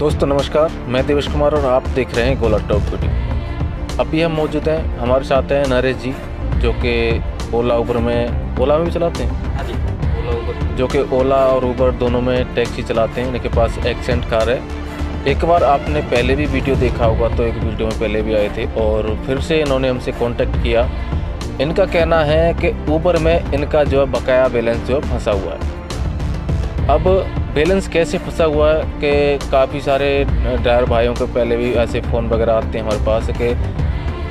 दोस्तों नमस्कार, मैं देवेश कुमार और आप देख रहे हैं गोला टॉप वीडियो। अभी हम मौजूद हैं, हमारे साथ हैं नरेश जी जो कि ओला में भी चलाते हैं। हाँ जी, ओला उबर। जो कि ओला और उबर दोनों में टैक्सी चलाते हैं। इनके पास एक्सेंट कार है। एक बार आपने पहले भी वीडियो देखा होगा, तो एक वीडियो में पहले भी आए थे और फिर से इन्होंने हमसे कांटेक्ट किया। इनका कहना है कि उबर में इनका जो है बकाया बैलेंस जो है फंसा हुआ है। अब बैलेंस कैसे फंसा हुआ है कि काफ़ी सारे ड्राइवर भाइयों के पहले भी ऐसे फ़ोन वगैरह आते हैं हमारे पास कि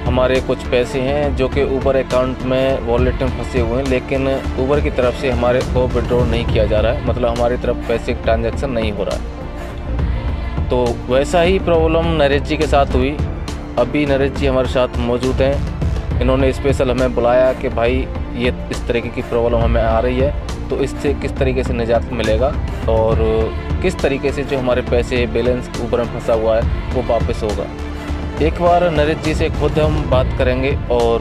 हमारे कुछ पैसे हैं जो कि उबर अकाउंट में वॉलेट में फंसे हुए हैं, लेकिन उबर की तरफ से हमारे को विड्रॉ नहीं किया जा रहा है, मतलब हमारी तरफ पैसे ट्रांजैक्शन नहीं हो रहा है। तो वैसा ही प्रॉब्लम नरेश जी के साथ हुई। अभी नरेश जी हमारे साथ मौजूद हैं। इन्होंने स्पेशल हमें बुलाया कि भाई ये इस तरीके की प्रॉब्लम हमें आ रही है, तो इससे किस तरीके से निजात मिलेगा और किस तरीके से जो हमारे पैसे बैलेंस ऊपर में फंसा हुआ है वो वापस होगा। एक बार नरेश जी से खुद हम बात करेंगे और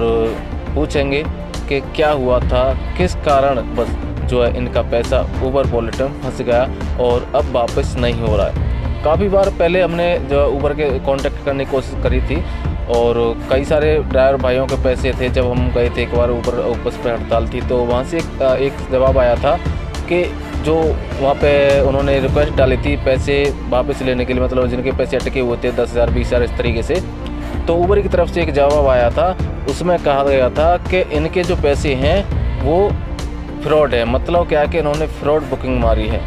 पूछेंगे कि क्या हुआ था, किस कारण बस जो है इनका पैसा उबर वॉलेट में फंस गया और अब वापस नहीं हो रहा है। काफ़ी बार पहले हमने जो उबर के कांटेक्ट करने की कोशिश करी थी और कई सारे ड्राइवर भाइयों के पैसे थे। जब हम गए थे एक बार उबर ऑफिस पे हड़ताल थी, तो वहाँ से एक जवाब आया था कि जो वहाँ पे उन्होंने रिक्वेस्ट डाली थी पैसे वापस लेने के लिए, मतलब जिनके पैसे अटके हुए थे 10,000 20,000 इस तरीके से, तो उबर की तरफ से एक जवाब आया था। उसमें कहा गया था कि इनके जो पैसे हैं वो फ्रॉड है, मतलब क्या है कि इन्होंने फ्रॉड बुकिंग मारी है।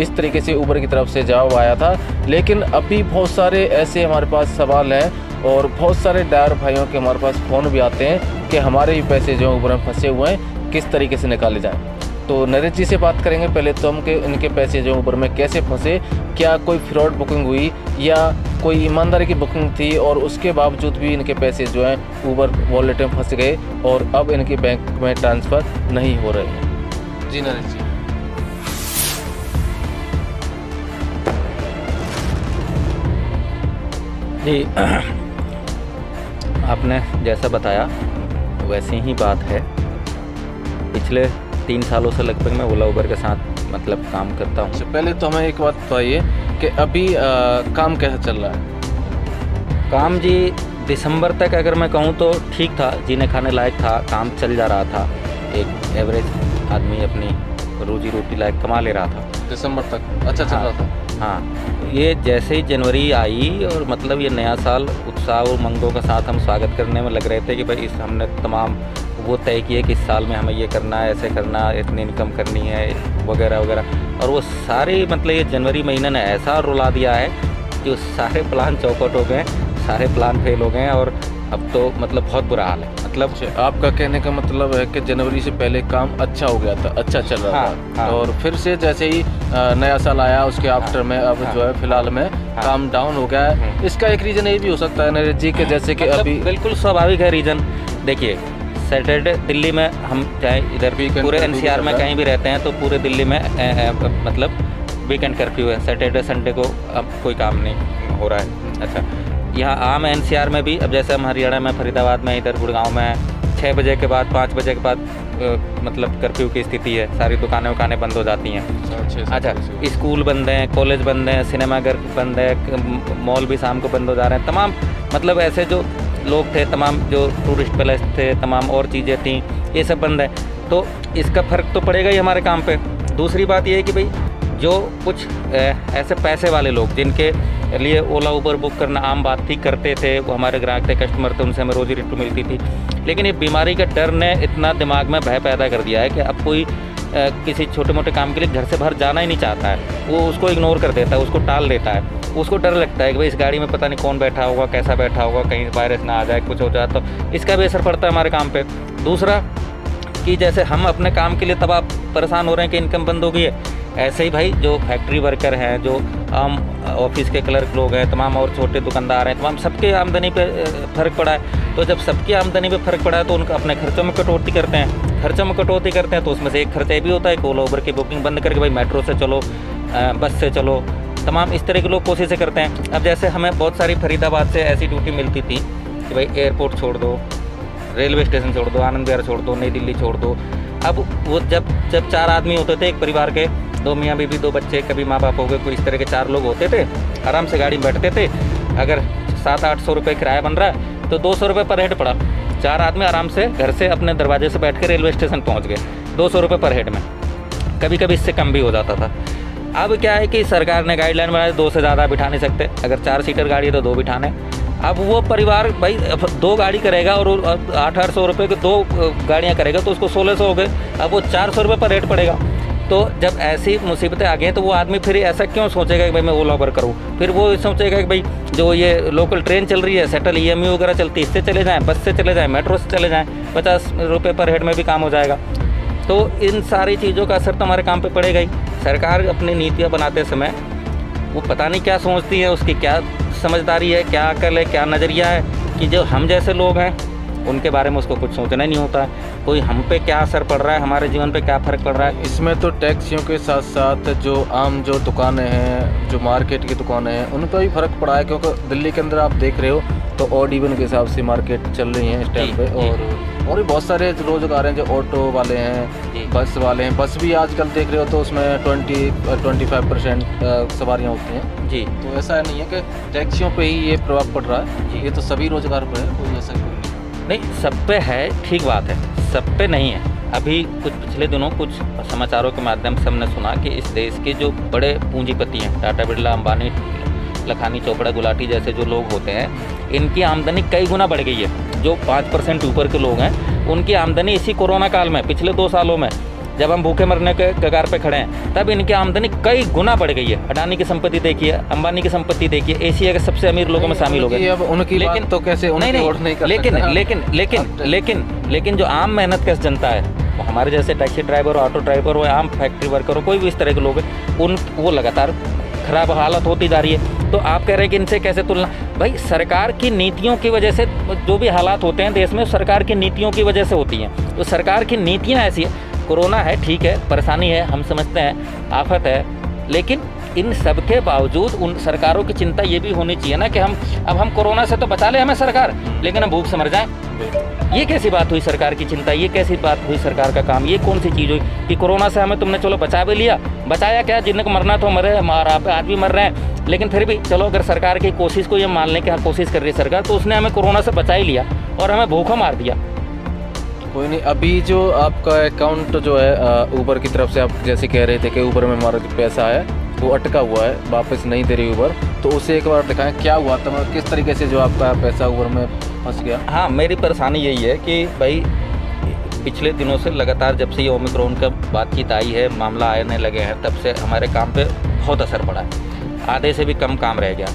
इस तरीके से उबर की तरफ से जवाब आया था। लेकिन अभी बहुत सारे ऐसे हमारे पास सवाल हैं और बहुत सारे ड्राइवर भाइयों के हमारे पास फ़ोन भी आते हैं कि हमारे भी पैसे जो उबर में फंसे हुए हैं किस तरीके से निकाले जाएं। तो नरेश जी से बात करेंगे पहले तो हम कि इनके पैसे जो उबर में कैसे फंसे, क्या कोई फ्रॉड बुकिंग हुई या कोई ईमानदारी की बुकिंग थी और उसके बावजूद भी इनके पैसे जो हैं उबर वॉलेट में फंस गए और अब इनके बैंक में ट्रांसफ़र नहीं हो रहे हैं। जी नरेश जी। जी आपने जैसा बताया वैसी ही बात है। पिछले 3 सालों से लगभग मैं ओला उबर के साथ मतलब काम करता हूँ। पहले तो हमें एक बात बताइए कि अभी काम कैसा चल रहा है? काम जी दिसंबर तक अगर मैं कहूँ तो ठीक था, जीने खाने लायक था, काम चल जा रहा था। एक एवरेज आदमी अपनी रोजी रोटी लायक कमा ले रहा था दिसंबर तक। अच्छा चल रहा था। हाँ, ये जैसे ही जनवरी आई और मतलब ये नया साल उत्साह और उमंगों के साथ हम स्वागत करने में लग रहे थे कि भाई इस हमने तमाम वो तय किए कि इस साल में हमें ये करना है, ऐसे करना है, इतनी इनकम करनी है वगैरह वगैरह, और वो सारे मतलब ये जनवरी महीने ने ऐसा रुला दिया है कि वो सारे प्लान चौपट हो गए, सारे प्लान फेल हो गए और अब तो मतलब बहुत बुरा हाल है। मतलब आपका कहने का मतलब है कि जनवरी से पहले काम अच्छा हो गया था, अच्छा चल रहा था। हाँ। और फिर से जैसे ही नया साल आया उसके आफ्टर में अब जो है फिलहाल में काम डाउन हो गया है। इसका एक रीज़न ये भी हो सकता है नरेश जी के जैसे कि मतलब अभी बिल्कुल स्वाभाविक है रीज़न। देखिए सैटरडे दिल्ली में हम चाहे इधर पूरे एनसीआर में कहीं भी रहते हैं तो पूरे दिल्ली में मतलब वीकेंड कर्फ्यू है। सैटरडे संडे को अब कोई काम नहीं हो रहा है। अच्छा, यहाँ आम एनसीआर में भी अब जैसे हम हरियाणा में फरीदाबाद में इधर गुड़गांव में 6 बजे के बाद 5 बजे के बाद मतलब कर्फ्यू की स्थिति है। सारी दुकानें बंद हो जाती हैं। अच्छा, स्कूल बंद हैं, कॉलेज बंद हैं, सिनेमाघर बंद है, मॉल भी शाम को बंद हो जा रहे हैं। तमाम मतलब ऐसे जो लोग थे, तमाम जो टूरिस्ट प्लेस थे, तमाम और चीज़ें थीं, ये सब बंद है। तो इसका फ़र्क तो पड़ेगा ही हमारे काम पे। दूसरी बात ये है कि भाई जो कुछ ऐसे पैसे वाले लोग जिनके लिए ओला उबर बुक करना आम बात थी, करते थे, वो हमारे ग्राहक थे, कस्टमर थे, उनसे हमें रोजी रोटी मिलती थी। लेकिन ये बीमारी का डर ने इतना दिमाग में भय पैदा कर दिया है कि अब कोई किसी छोटे मोटे काम के लिए घर से बाहर जाना ही नहीं चाहता है। वो उसको इग्नोर कर देता है, उसको टाल देता है। उसको डर लगता है कि भाई इस गाड़ी में पता नहीं कौन बैठा होगा, कैसा बैठा होगा, कहीं वायरस ना आ जाए, कुछ हो जाए, तो इसका भी असर पड़ता है हमारे काम पे। दूसरा कि जैसे हम अपने काम के लिए तब आप परेशान हो रहे हैं कि इनकम बंद हो गई है, ऐसे ही भाई जो फैक्ट्री वर्कर हैं, जो आम ऑफिस के क्लर्क लोग हैं, तमाम और छोटे दुकानदार हैं, तमाम सबके आमदनी पे फ़र्क पड़ा है। तो जब सबकी आमदनी पे फ़र्क पड़ा है तो उनका अपने खर्चों में कटौती करते हैं। खर्चों में कटौती करते हैं तो उसमें से एक खर्चा ये भी होता है कि ओला उबर की बुकिंग बंद करके भाई मेट्रो से चलो, बस से चलो, तमाम इस तरह के लोग कोशिशें करते हैं। अब जैसे हमें बहुत सारी फरीदाबाद से ऐसी ड्यूटी मिलती थी कि भाई एयरपोर्ट छोड़ दो, रेलवे स्टेशन छोड़ दो, आनंद विहार छोड़ दो, नई दिल्ली छोड़ दो। अब वो जब 4 आदमी होते थे एक परिवार के, 2 मियाँ बीवी 2 बच्चे, कभी माँ बाप हो गए, कोई इस तरह के 4 लोग होते थे, आराम से गाड़ी में बैठते थे। अगर 700-800 रुपये किराया बन रहा है तो 200 रुपये पर हेड पड़ा, 4 आदमी आराम से घर से अपने दरवाजे से बैठ के रेलवे स्टेशन पहुँच गए, 200 रुपये पर हेड में। कभी कभी इससे कम भी हो जाता था। अब क्या है कि सरकार ने गाइडलाइन बनाई, 2 से ज़्यादा बिठा नहीं सकते, अगर 4 सीटर गाड़ी है तो 2 बिठाने। अब वो परिवार भाई 2 गाड़ी करेगा और 800 रुपये की 2 गाड़ियाँ करेगा तो उसको 1600 हो गए, अब वो 400 रुपये पर रेट पड़ेगा। तो जब ऐसी मुसीबतें आ गई तो वो आदमी फिर ऐसा क्यों सोचेगा कि भाई मैं ओला उबर करूँ, फिर वो सोचेगा कि भाई जो ये लोकल ट्रेन चल रही है, सेटल EMU वगैरह चलती है, इससे चले जाएँ, बस से चले जाएँ, मेट्रो से चले जाएँ, 50 रुपये पर हेड में भी काम हो जाएगा। तो इन सारी चीज़ों का असर तो हमारे काम पे पड़ेगा ही। सरकार अपनी नीतियाँ बनाते समय वो पता नहीं क्या सोचती है, उसकी क्या समझदारी है, क्या अकल है, क्या नज़रिया है कि जो हम जैसे लोग हैं उनके बारे में उसको कुछ सोचना ही नहीं होता है। कोई हम पे क्या असर पड़ रहा है, हमारे जीवन पे क्या फ़र्क पड़ रहा है। इसमें तो टैक्सियों के साथ साथ जो आम जो दुकानें हैं, जो मार्केट की दुकानें हैं, उन पर भी फ़र्क पड़ा है, क्योंकि दिल्ली के अंदर आप देख रहे हो तो ऑड इवन के हिसाब से मार्केट चल रही हैं इस टाइम पे। और भी बहुत सारे रोजगार हैं, जो ऑटो वाले हैं, बस वाले हैं। बस भी आजकल देख रहे हो तो उसमें 25% सवारियाँ होती हैं जी। तो ऐसा नहीं है कि टैक्सियों पे ही ये प्रभाव पड़ रहा है, ये तो सभी रोजगार पर है, कोई ऐसा नहीं, सब पे है, ठीक बात है, सब पे नहीं है। अभी कुछ पिछले दिनों कुछ समाचारों के माध्यम से हमने सुना कि इस देश के जो बड़े पूंजीपति हैं, टाटा बिरला, अंबानी, लखानी, चोपड़ा, गुलाटी जैसे जो लोग होते हैं, इनकी आमदनी कई गुना बढ़ गई है। जो 5% ऊपर के लोग हैं उनकी आमदनी इसी कोरोना काल में, पिछले 2 सालों में जब हम भूखे मरने के कगार पे खड़े हैं, तब इनकी आमदनी कई गुना बढ़ गई है। अडानी की संपत्ति देखिए, अंबानी की संपत्ति देखिए, एशिया के सबसे अमीर लोगों में शामिल हो गए। अब उनकी बात तो कैसे नहीं, लेकिन जो आम मेहनत कश जनता है, वो हमारे जैसे टैक्सी ड्राइवर, ऑटो ड्राइवर हो, आम फैक्ट्री वर्कर हो, कोई भी इस तरह के लोग हैं, वो लगातार खराब हालत होती जा रही है। तो आप कह रहे हैं कि इनसे कैसे तुलना? भाई सरकार की नीतियों की वजह से जो भी हालात होते हैं देश में, सरकार की नीतियों की वजह से होती हैं। तो सरकार की नीतियाँ ऐसी है, कोरोना है, ठीक है, परेशानी है, हम समझते हैं, आफत है, लेकिन इन सब के बावजूद उन सरकारों की चिंता ये भी होनी चाहिए ना कि हम कोरोना से तो बचा ले हमें सरकार, लेकिन हम भूख से मर जाएं। ये कैसी बात हुई सरकार की चिंता? ये कैसी बात हुई सरकार का काम? ये कौन सी चीज़ हुई कि कोरोना से हमें तुमने चलो बचा भी लिया? बचाया क्या? जिनको मरना तो मरे, आज भी मर रहे हैं, लेकिन फिर भी चलो अगर सरकार की कोशिश को ये मान लें कि हाँ कोशिश कर रही है सरकार, तो उसने हमें कोरोना से बचा ही लिया और हमें भूखा मार दिया। कोई नहीं। अभी जो आपका अकाउंट जो है ऊबर की तरफ से, आप जैसे कह रहे थे कि ऊबर में हमारा जो पैसा है वो अटका हुआ है, वापस नहीं दे रही ऊबर, तो उसे एक बार दिखाएं क्या हुआ था, मतलब किस तरीके से जो आपका पैसा ऊबर में फंस गया? हाँ, मेरी परेशानी यही है कि भाई पिछले दिनों से लगातार जब से ये ओमिक्रॉन का बातचीत आई है, मामला आने लगे हैं, तब से हमारे काम पे बहुत असर पड़ा है। आधे से भी कम काम रह गया,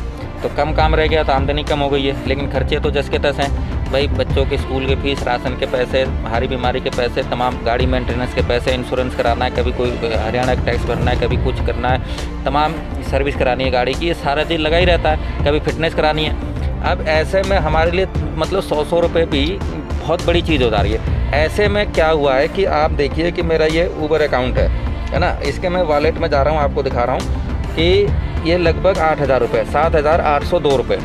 तो कम काम रह गया तो आमदनी कम हो गई है, लेकिन खर्चे तो जस के तस हैं। भाई बच्चों के स्कूल के फीस, राशन के पैसे, भारी बीमारी के पैसे, तमाम गाड़ी मेंटेनेंस के पैसे, इंश्योरेंस कराना है, कभी कोई हरियाणा का टैक्स भरना है, कभी कुछ करना है, तमाम सर्विस करानी है गाड़ी की, ये सारा चीज़ लगा ही रहता है, कभी फिटनेस करानी है। अब ऐसे में हमारे लिए मतलब 100 रुपये भी बहुत बड़ी चीज़ हो जा रही है। ऐसे में क्या हुआ है कि आप देखिए कि मेरा ये ऊबर अकाउंट है ना, इसके मैं वॉलेट में जा रहा हूँ, आपको दिखा रहा हूँ कि ये लगभग 8,000 रुपये, 7,802 रुपये,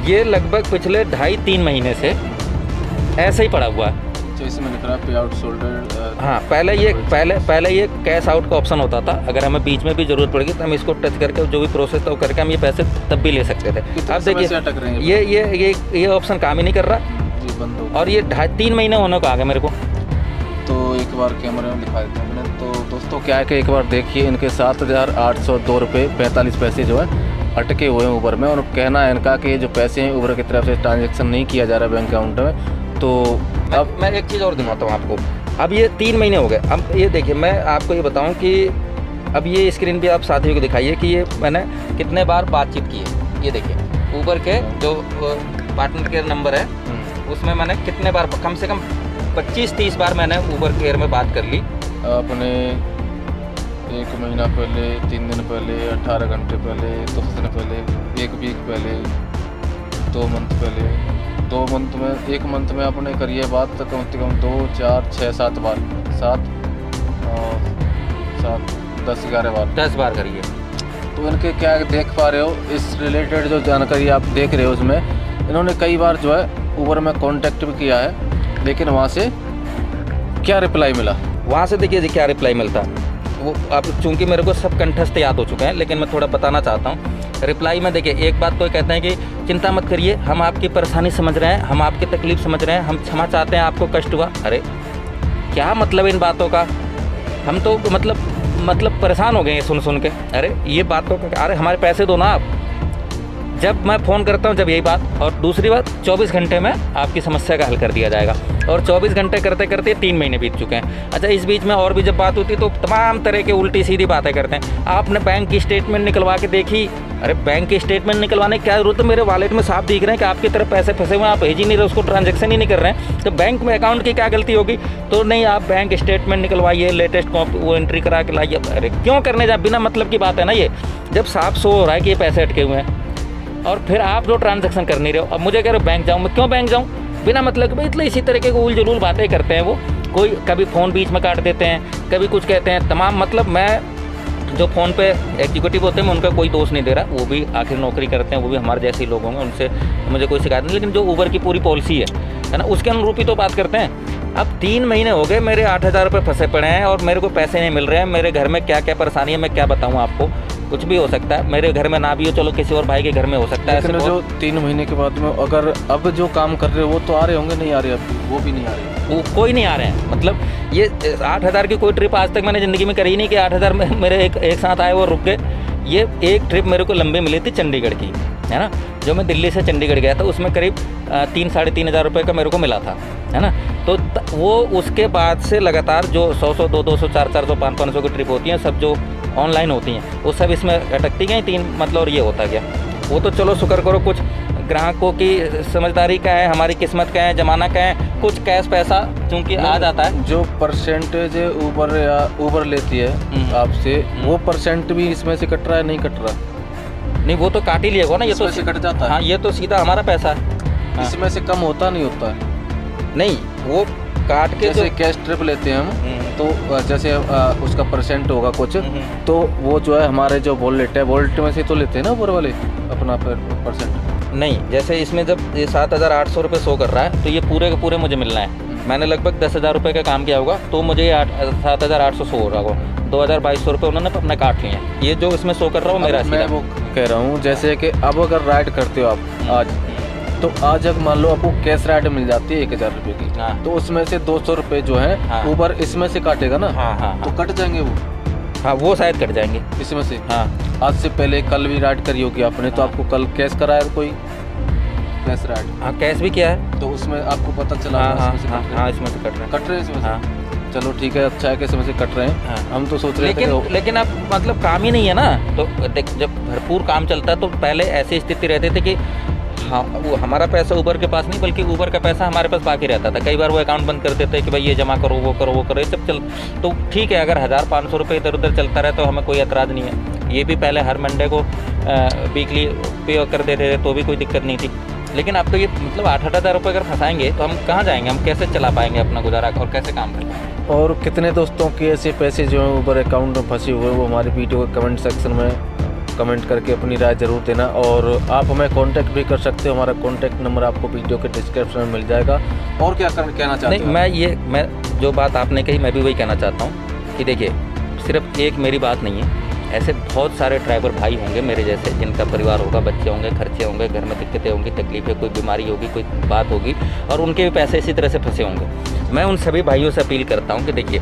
ये लगभग पिछले 2.5-3 महीने से ऐसे ही पड़ा हुआ है। तो इसमें लिख रहा है पे आउट सोल्डर। हाँ, पहले ये कैश आउट का ऑप्शन होता था, अगर हमें बीच में भी ज़रूरत पड़ेगी तो हम इसको टच करके जो भी प्रोसेस था वो करके हम ये पैसे तब भी ले सकते थे। अब देखिए ये ऑप्शन काम ही नहीं कर रहा जी, बंद हो, और ये 2.5-3 महीने होने को आ गए मेरे को। तो एक बार कैमरे में दिखा देते हैं मैंने। तो दोस्तों क्या है कि एक बार देखिए, इनके 7,802 रुपये 45 पैसे जो है अटके हुए हैं ऊबर में, और कहना है इनका कि जो पैसे हैं ऊबर की तरफ से ट्रांजैक्शन नहीं किया जा रहा है बैंक अकाउंट में। तो अब मैं एक चीज़ और दिखाता हूँ आपको। अब ये 3 महीने हो गए। अब ये देखिए, मैं आपको ये बताऊँ कि अब ये स्क्रीन पे आप साथियों को दिखाइए कि ये मैंने कितने बार बातचीत की है। ये देखिए ऊबर के जो पार्टनर केयर नंबर है उसमें मैंने कितने बार, कम से कम 25-30 बार मैंने ऊबर केयर में बात कर ली। आपने 1 महीना पहले, 3 दिन पहले, 18 घंटे पहले, 10 दिन पहले, 1 वीक पहले, 2 मंथ पहले, 2 मंथ में, 1 मंथ में आपने करिए बात तो कम से कम 2, 4, 6, 7 बार, 7 और 7, 10-11 बार, 10 बार करिए। तो इनके क्या देख पा रहे हो, इस रिलेटेड जो जानकारी आप देख रहे हो उसमें इन्होंने कई बार जो है ऊबर में कांटेक्ट भी किया है, लेकिन वहाँ से क्या रिप्लाई मिला? वहाँ से देखिए जी क्या रिप्लाई मिलता। वो अब चूंकि मेरे को सब कंठस्थ याद हो चुके हैं, लेकिन मैं थोड़ा बताना चाहता हूँ। रिप्लाई में देखिए, एक बात तो ये कहते हैं कि चिंता मत करिए, हम आपकी परेशानी समझ रहे हैं, हम आपकी तकलीफ़ समझ रहे हैं, हम क्षमा चाहते हैं, आपको कष्ट हुआ। अरे क्या मतलब इन बातों का? हम तो मतलब परेशान हो गए हैं सुन के। अरे ये बातों का, अरे हमारे पैसे दो ना आप। जब मैं फ़ोन करता हूँ जब यही बात, और दूसरी बात 24 घंटे में आपकी समस्या का हल कर दिया जाएगा, और 24 घंटे करते करते 3 महीने बीत चुके हैं। अच्छा, इस बीच में और भी जब बात होती है तो तमाम तरह के उल्टी सीधी बातें करते हैं। आपने बैंक की स्टेटमेंट निकलवा के देखी? अरे बैंक की स्टेटमेंट निकलवाने की क्या जरूरत है? मेरे वॉलेट में साफ दिख रहे हैं कि आपकी तरफ पैसे फंसे हुए हैं, आप भेज ही नहीं रहे, उसको ट्रांजैक्शन ही नहीं कर रहे हैं, तो बैंक में अकाउंट की क्या गलती होगी? तो नहीं, आप बैंक स्टेटमेंट निकलवाइए, लेटेस्ट कॉपी वो एंट्री करा के लाइए। अरे क्यों करने जा, बिना मतलब की बात है ना ये। जब साफ शो हो रहा है कि ये पैसे अटके हुए हैं और फिर आप जो ट्रांजैक्शन कर नहीं रहे हो, अब मुझे कह रहे हो बैंक जाऊँ। मैं क्यों बैंक जाऊँ बिना मतलब के? मतलब इसी तरह के उल जलूल बातें करते हैं वो। कोई कभी फ़ोन बीच में काट देते हैं, कभी कुछ कहते हैं, तमाम मतलब मैं जो फ़ोन पे एग्जीक्यूटिव होते हैं मैं उनका कोई दोष नहीं दे रहा, वो भी आखिर नौकरी करते हैं, वो भी हमारे जैसे ही लोग होंगे, उनसे मुझे कोई शिकायत नहीं। लेकिन जो ऊबर की पूरी पॉलिसी है ना, उसके अनुरूप ही तो बात करते हैं। अब 3 महीने हो गए, मेरे 8,000 रुपये फंसे पड़े हैं और मेरे को पैसे नहीं मिल रहे हैं। मेरे घर में क्या क्या परेशानी है मैं क्या बताऊँ आपको, कुछ भी हो सकता है। मेरे घर में ना भी हो, चलो किसी और भाई के घर में हो सकता है। लेकिन जो 3 महीने के बाद में अगर अब जो काम कर रहे हो वो तो आ रहे होंगे, नहीं आ रहे अब? वो भी नहीं आ रहे, वो कोई नहीं आ रहे हैं। मतलब ये 8,000 की कोई ट्रिप आज तक मैंने ज़िंदगी में करी नहीं कि 8,000 मेरे एक साथ आए वो रुक गए। ये एक ट्रिप मेरे को लंबी मिली थी चंडीगढ़ की, है ना, जो मैं दिल्ली से चंडीगढ़ गया था, उसमें करीब 3-3,500 हज़ार रुपये का मेरे को मिला था, है ना। तो वो उसके बाद से लगातार जो 100-100, 200, 400, 500 की ट्रिप होती हैं, सब जो ऑनलाइन होती हैं, वो सब इसमें अटकती गई 3, मतलब, और ये होता गया। वो तो चलो शुक्र करो, कुछ ग्राहकों की समझदारी का है, हमारी किस्मत का है, ज़माना का है, कुछ कैश पैसा चूँकि आ जाता है। जो परसेंटेज ऊबर लेती है आपसे, वो परसेंट भी इसमें से कट रहा है, नहीं कट रहा? नहीं, वो तो काट ही लिएगा ना, ये तो से कट जाता है। हाँ, ये तो सीधा हमारा पैसा है। हाँ। इसमें से कम होता नहीं होता है? नहीं, वो काट के जैसे कैश ट्रिप लेते हैं हम, तो जैसे उसका परसेंट होगा कुछ, तो वो जो है हमारे जो वॉलेट है, वॉलेट में से तो लेते हैं ना ऊपर वाले अपना परसेंट। नहीं, जैसे इसमें जब ये 7,800 रुपये शो कर रहा है, तो ये पूरे के पूरे मुझे मिलना है। मैंने लगभग 10,000 रुपये का काम किया होगा, तो मुझे 7,800 शो हो रहा होगा। 2,200 रुपये उन्होंने अपना काट लिए हैं। ये जो इसमें शो कर रहा हूँ मेरा सीधा। मैं वो कह रहा हूँ, जैसे कि अब अगर राइड करते हो आप आज, तो आज अगर मान लो आपको कैश राइड मिल जाती है 1,000 रुपये की, हाँ। तो उसमें से 200 रुपये जो है हाँ। ऊबर इसमें से काटेगा ना? हाँ। तो कट जाएंगे वो। हाँ, वो शायद कट जाएंगे इसमें से। हाँ। आज से पहले कल भी राइड करी होगी आपने, तो आपको कल कैश कराया कोई कैश राइड? हाँ, कैश भी किया है, तो उसमें आपको पता चला? हाँ, इसमें से कट रहे हैं? हाँ, इसमें से कट रहे हैं। कट रहे हैं इसमें से? हाँ। चलो ठीक है, अच्छा है कि इसमें से कट रहे हैं। हाँ। हम तो सोच रहे थे लेकिन अब मतलब काम ही नहीं है ना, तो देख, जब भरपूर काम चलता है तो पहले ऐसी स्थिति रहती थी कि हाँ, वो हमारा पैसा ऊबर के पास नहीं, बल्कि ऊबर का पैसा हमारे पास बाकी रहता था। कई बार वो अकाउंट बंद कर देते कि भाई ये जमा करो, वो करो, वो करो, ये सब चल। तो ठीक है, अगर 1,500 रुपये इधर उधर चलता रहे तो हमें कोई एतराज़ नहीं है। ये भी पहले हर मंडे को वीकली पे कर देते थे, तो भी कोई दिक्कत नहीं थी। लेकिन अब तो ये मतलब 8,000 रुपये अगर फंसाएंगे तो हम कहाँ जाएंगे, हम कैसे चला पाएंगे अपना गुजारा और कैसे काम कर पाएंगे? और कितने दोस्तों के ऐसे पैसे जो हैं ऊबर अकाउंट में फंसे हुए, वो हमारी वीडियो के कमेंट सेक्शन में कमेंट करके अपनी राय ज़रूर देना। और आप हमें कांटेक्ट भी कर सकते हो, हमारा कांटेक्ट नंबर आपको वीडियो के डिस्क्रिप्शन में मिल जाएगा। और क्या कहना चाहते हैं? नहीं, मैं जो बात आपने कही मैं भी वही कहना चाहता हूँ कि देखिए, सिर्फ एक मेरी बात नहीं है, ऐसे बहुत सारे ड्राइवर भाई होंगे मेरे जैसे, जिनका परिवार होगा, बच्चे होंगे, खर्चे होंगे, घर में दिक्कतें होंगी, तकलीफें, कोई बीमारी होगी, कोई बात होगी, और उनके भी पैसे इसी तरह से फंसे होंगे। मैं उन सभी भाइयों से अपील करता हूँ कि देखिए,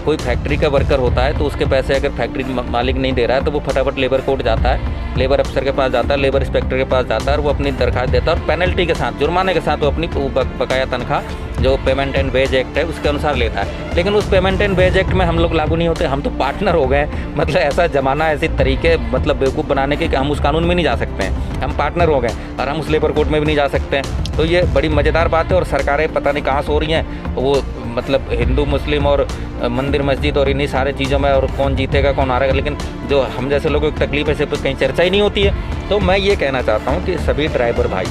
कोई फैक्ट्री का वर्कर होता है तो उसके पैसे अगर फैक्ट्री मालिक नहीं दे रहा है तो वो फटाफट लेबर कोर्ट जाता है, लेबर अफसर के पास जाता है, लेबर इंस्पेक्टर के पास जाता है, और वो अपनी दरखास्त देता है, और पेनल्टी के साथ, जुर्माने के साथ वो अपनी बकाया तनख्वाह जो पेमेंट एंड वेज एक्ट है उसके अनुसार लेता है। लेकिन उस पेमेंट एंड वेज एक्ट में हम लोग लागू नहीं होते, हम तो पार्टनर हो गए। मतलब ऐसा ज़माना, ऐसे तरीके मतलब बेवकूफ़ बनाने के कि हम उस कानून में नहीं जा सकते हैं, हम पार्टनर हो गए, और हम उस लेबर कोर्ट में भी नहीं जा सकते हैं। तो ये बड़ी मज़ेदार बात है। और सरकारें पता नहीं कहाँ सो रही हैं, वो मतलब हिंदू मुस्लिम और मंदिर मस्जिद और इन्हीं सारे चीज़ों में, और कौन जीतेगा कौन हारेगा, लेकिन जो हम जैसे लोगों की तकलीफ है, सिर्फ कहीं चर्चा ही नहीं होती है। तो मैं ये कहना चाहता हूँ कि सभी ड्राइवर भाई,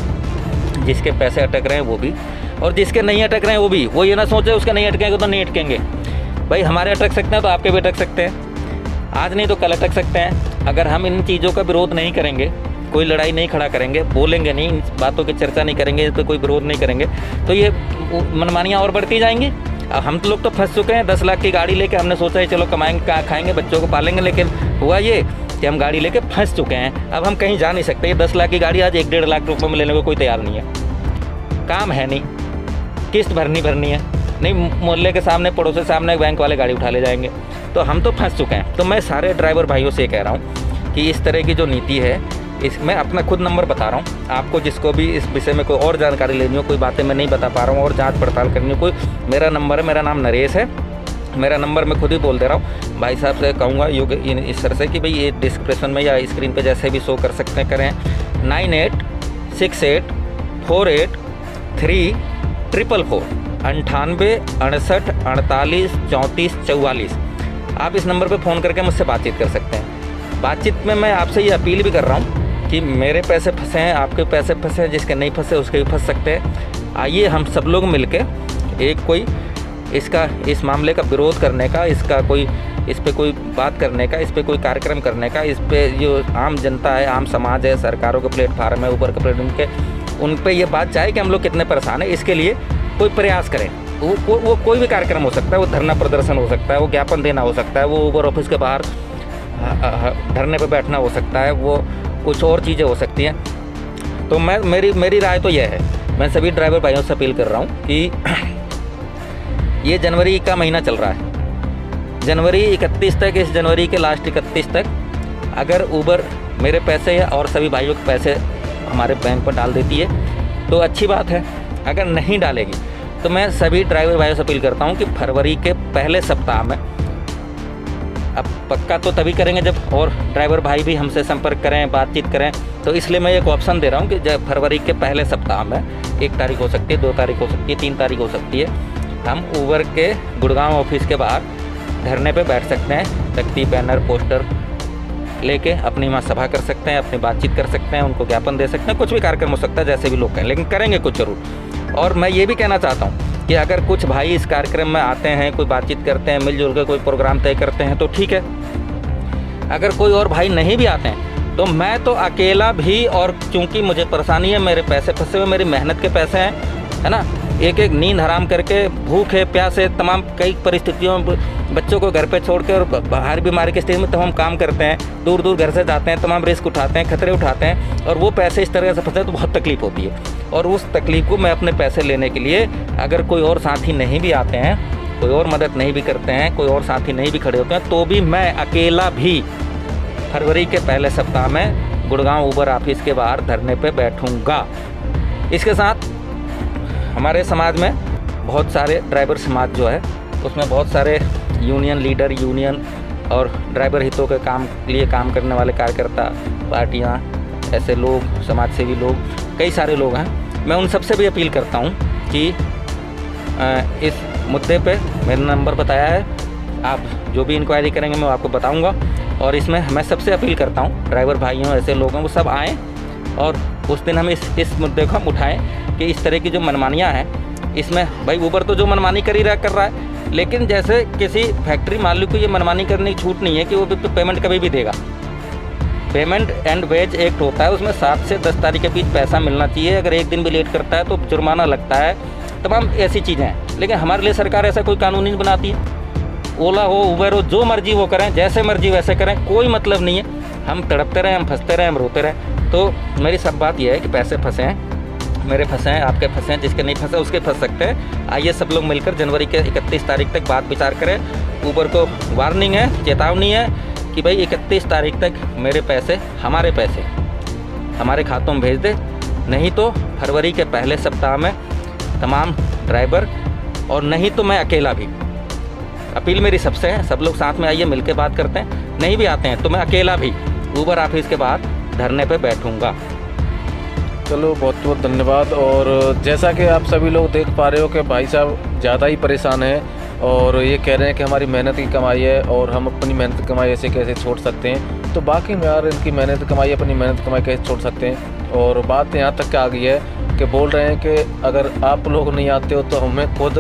जिसके पैसे अटक रहे हैं वो भी, और जिसके नहीं अटक रहे हैं वो ये ना सोचे उसके नहीं अटकेंगे तो नहीं अटकेंगे। भाई हमारे अटक सकते हैं तो आपके भी अटक सकते हैं, आज नहीं तो कल अटक सकते हैं। अगर हम इन चीज़ों का विरोध नहीं करेंगे, कोई लड़ाई नहीं खड़ा करेंगे, बोलेंगे नहीं, इन बातों की चर्चा नहीं करेंगे, तो कोई विरोध नहीं करेंगे, तो ये मनमानियाँ और बढ़ती जाएंगी। अब हम लोग तो फंस चुके हैं। 10 लाख की गाड़ी लेके हमने सोचा है चलो कमाएंगे, खाएंगे, बच्चों को पालेंगे, लेकिन हुआ ये कि हम गाड़ी लेके फंस चुके हैं। अब हम कहीं जा नहीं सकते। ये 10 लाख की गाड़ी आज 1-1.5 लाख रुपये में लेने को कोई तैयार नहीं है। काम है नहीं, किस्त भरनी है, नहीं मोहल्ले के सामने, पड़ोस के सामने बैंक वाले गाड़ी उठा ले जाएंगे। तो हम तो फंस चुके हैं। तो मैं सारे ड्राइवर भाइयों से कह रहा हूँ कि इस तरह की जो नीति है, इसमें अपना खुद नंबर बता रहा हूँ आपको, जिसको भी इस विषय में कोई और जानकारी लेनी हो, कोई बातें मैं नहीं बता पा रहा हूँ और जांच पड़ताल करनी हो, कोई मेरा नंबर है, मेरा नाम नरेश है, मेरा नंबर मैं खुद ही बोल दे रहा हूँ। भाई साहब से कहूँगा इस तरह से कि भाई ये डिस्क्रिप्शन में या स्क्रीन पे जैसे भी शो कर सकते हैं करें। 9868483444 98 68 48 34 44। आप इस नंबर पे फ़ोन करके मुझसे बातचीत कर सकते हैं। बातचीत में मैं आपसे ये अपील भी कर रहा हूँ कि मेरे पैसे फंसे हैं, आपके पैसे फंसे हैं, जिसके नहीं फंसे उसके भी फंस सकते हैं। आइए हम सब लोग मिलके एक कोई इस मामले का विरोध करने का, इस पे कोई बात करने का, इस पे कोई कार्यक्रम करने का, इस पे जो आम जनता है, आम समाज है, सरकारों के प्लेटफार्म है, ऊपर के प्लेटफार्म उन पे ये बात जाए कि हम लोग कितने परेशान हैं। इसके लिए कोई प्रयास करें। वो कोई भी कार्यक्रम हो सकता है, वो धरना प्रदर्शन हो सकता है, वो ज्ञापन देना हो सकता है, वो ऊबर ऑफिस के बाहर धरने पे बैठना हो सकता है, वो कुछ और चीज़ें हो सकती हैं। तो मेरी राय तो यह है, मैं सभी ड्राइवर भाइयों से अपील कर रहा हूँ कि ये जनवरी का महीना चल रहा है, जनवरी 31 तक, इस जनवरी के लास्ट 31 तक अगर ऊबर मेरे पैसे और सभी भाइयों के पैसे हमारे बैंक पर डाल देती है तो अच्छी बात है। अगर नहीं डालेगी तो मैं सभी ड्राइवर भाइयों से अपील करता हूं कि फरवरी के पहले सप्ताह में, अब पक्का तो तभी करेंगे जब और ड्राइवर भाई भी हमसे संपर्क करें, बातचीत करें। तो इसलिए मैं एक ऑप्शन दे रहा हूं कि जब फरवरी के पहले सप्ताह में 1 तारीख हो सकती है, 2 तारीख हो सकती है, 3 तारीख हो सकती है, हम ऊबर के गुड़गांव ऑफिस के बाहर धरने पे बैठ सकते हैं, तख्ती, बैनर, पोस्टर लेके अपनी वहाँ सभा कर सकते हैं, अपनी बातचीत कर सकते हैं, उनको ज्ञापन दे सकते हैं, कुछ भी कार्यक्रम हो सकता है, जैसे भी लोग कहें, लेकिन करेंगे कुछ ज़रूर। और मैं ये भी कहना चाहता हूँ कि अगर कुछ भाई इस कार्यक्रम में आते हैं, कोई बातचीत करते हैं, मिलजुल के कोई प्रोग्राम तय करते हैं तो ठीक है। अगर कोई और भाई नहीं भी आते हैं तो मैं तो अकेला भी, और चूँकि मुझे परेशानी है, मेरे पैसे फंसे हुए, मेरी मेहनत के पैसे हैं, है ना, एक नींद हराम करके, भूखे प्यासे, तमाम कई परिस्थितियों में बच्चों को घर पे छोड़ के और बाहर बीमारी की स्थिति में तमाम काम करते हैं, दूर दूर घर से जाते हैं, तमाम रिस्क उठाते हैं, खतरे उठाते हैं, और वो पैसे इस तरह से फंसे तो बहुत तकलीफ़ होती है। और उस तकलीफ़ को मैं अपने पैसे लेने के लिए, अगर कोई और साथी नहीं भी आते हैं, कोई और मदद नहीं भी करते हैं, कोई और साथी नहीं भी खड़े होते हैं, तो भी मैं अकेला भी फरवरी के पहले सप्ताह में गुड़गांव ऊबर ऑफिस के बाहर धरने पर बैठूँगा। इसके साथ हमारे समाज में बहुत सारे ड्राइवर समाज जो है, उसमें बहुत सारे यूनियन लीडर, यूनियन और ड्राइवर हितों के लिए काम करने वाले कार्यकर्ता, पार्टियां, ऐसे लोग, समाजसेवी लोग, कई सारे लोग हैं। मैं उन सबसे भी अपील करता हूं कि इस मुद्दे पे मेरा नंबर बताया है, आप जो भी इंक्वायरी करेंगे मैं आपको बताऊंगा। और इसमें मैं सबसे अपील करता हूं, ड्राइवर भाइयों, ऐसे लोग हैं, वो सब आएँ और उस दिन हम इस मुद्दे को हम उठाएँ कि इस तरह की जो मनमानियाँ हैं, इसमें भाई ऊबर तो जो मनमानी कर रहा है, लेकिन जैसे किसी फैक्ट्री मालिक को ये मनमानी करने की छूट नहीं है कि वो पेमेंट कभी भी देगा। पेमेंट एंड वेज एक्ट होता है, उसमें 7 से 10 तारीख के बीच पैसा मिलना चाहिए। अगर एक दिन भी लेट करता है तो जुर्माना लगता है, तमाम ऐसी चीज़ें हैं। लेकिन हमारे लिए सरकार ऐसा कोई कानून नहीं बनाती है। ओला हो, उबर हो, जो मर्जी वो करें, जैसे मर्जी वैसे करें, कोई मतलब नहीं है। हम तड़पते रहें, हम फंसते रहें, हम रोते रहें। तो मेरी सब बात यह है कि पैसे फंसे हैं, मेरे फंसे हैं, आपके फंसे हैं, जिसके नहीं फंसे उसके फंस सकते हैं। आइए सब लोग मिलकर जनवरी के 31 तारीख तक बात विचार करें। ऊबर को वार्निंग है, चेतावनी है कि भाई 31 तारीख तक मेरे पैसे, हमारे खातों में भेज दे, नहीं तो फरवरी के पहले सप्ताह में तमाम ड्राइवर, और नहीं तो मैं अकेला भी। अपील मेरी सबसे है, सब लोग साथ में आइए, मिलकर बात करते हैं। नहीं भी आते हैं तो मैं अकेला भी ऊबर ऑफिस के बाहर धरने पे बैठूंगा। चलो, बहुत बहुत धन्यवाद। और जैसा कि आप सभी लोग देख पा रहे हो कि भाई साहब ज़्यादा ही परेशान हैं और ये कह रहे हैं कि हमारी मेहनत की कमाई है और हम अपनी मेहनत की कमाई ऐसे कैसे छोड़ सकते हैं। तो बाकी में यार, इनकी मेहनत की कमाई, अपनी मेहनत की कमाई कैसे छोड़ सकते हैं। और बात यहाँ तक आ गई है कि बोल रहे हैं कि अगर आप लोग नहीं आते हो तो मैं खुद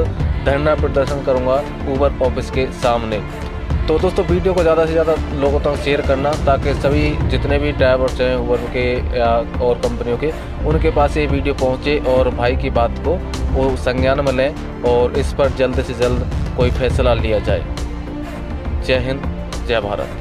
धरना प्रदर्शन करूँगा ऊबर ऑफिस के सामने। तो दोस्तों वीडियो को ज़्यादा से ज़्यादा लोगों तक शेयर करना, ताकि सभी जितने भी ड्राइवर्स हैं उबर के या और कंपनियों के, उनके पास ये वीडियो पहुंचे और भाई की बात को वो संज्ञान में लें और इस पर जल्द से जल्द कोई फैसला लिया जाए। जय हिंद, जय भारत।